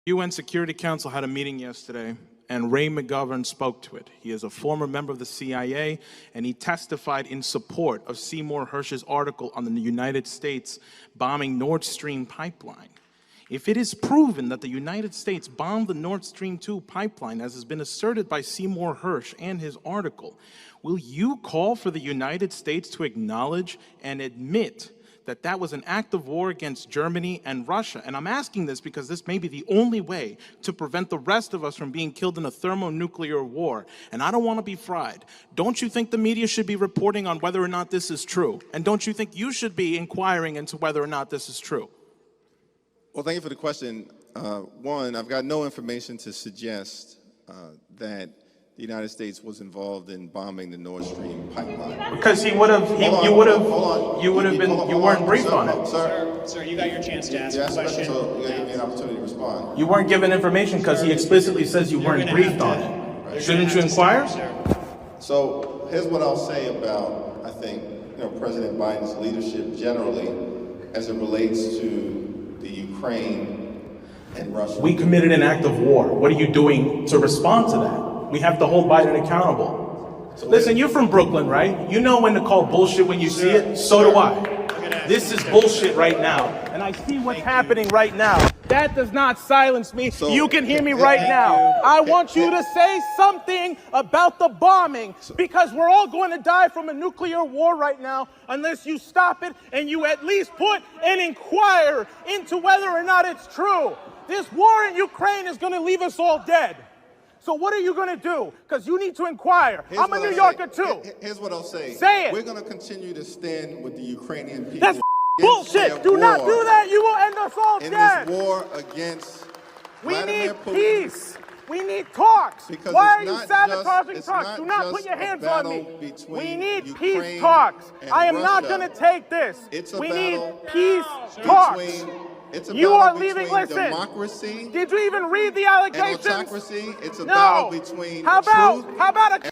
UN Security Council had a meeting yesterday, and Ray McGovern spoke to it. He is a former member of the CIA, and he testified in support of Seymour Hersh's article on the United States bombing Nord Stream pipeline. If it is proven that the United States bombed the Nord Stream 2 pipeline, as has been asserted by Seymour Hersh and his article, will you call for the United States to acknowledge and admit that that was an act of war against Germany and Russia? And I'm asking this because this may be the only way to prevent the rest of us from being killed in a thermonuclear war. And I don't want to be fried. Don't you think the media should be reporting on whether or not this is true? And don't you think you should be inquiring into whether or not this is true? Well, thank you for the question. One, I've got no information to suggest that the United States was involved in bombing the Nord Stream pipeline. Because you weren't briefed on it. Sir, you got your chance to ask a question. So you gave me an opportunity to respond. You weren't given information because he explicitly says you weren't briefed on it. Right. Shouldn't you inquire? So here's what I'll say about, I think, President Biden's leadership generally as it relates to the Ukraine and Russia. We committed an act of war. What are you doing to respond to that? We have to hold Biden accountable. So listen, you're from Brooklyn, right? You know when to call bullshit when you see it. So do I. This is bullshit right now. And I see what's happening right now. That does not silence me. You can hear me right now. I want you to say something about the bombing, because we're all going to die from a nuclear war right now unless you stop it and you at least put and inquire into whether or not it's true. This war in Ukraine is going to leave us all dead. So what are you going to do? Because you need to inquire. I'm a New Yorker too. Here's what I'll say. Say it. We're going to continue to stand with the Ukrainian people. That's bullshit. Do not do that. You will end us all dead. In this war against Vladimir Putin. We need peace. We need talks. Because why are you sabotaging talks? Do not put your hands on me. We need peace talks. I am not going to take this. We need peace talks. You are leaving, listen, democracy. Did you even read the allegations? And autocracy. It's a battle between truth. How about a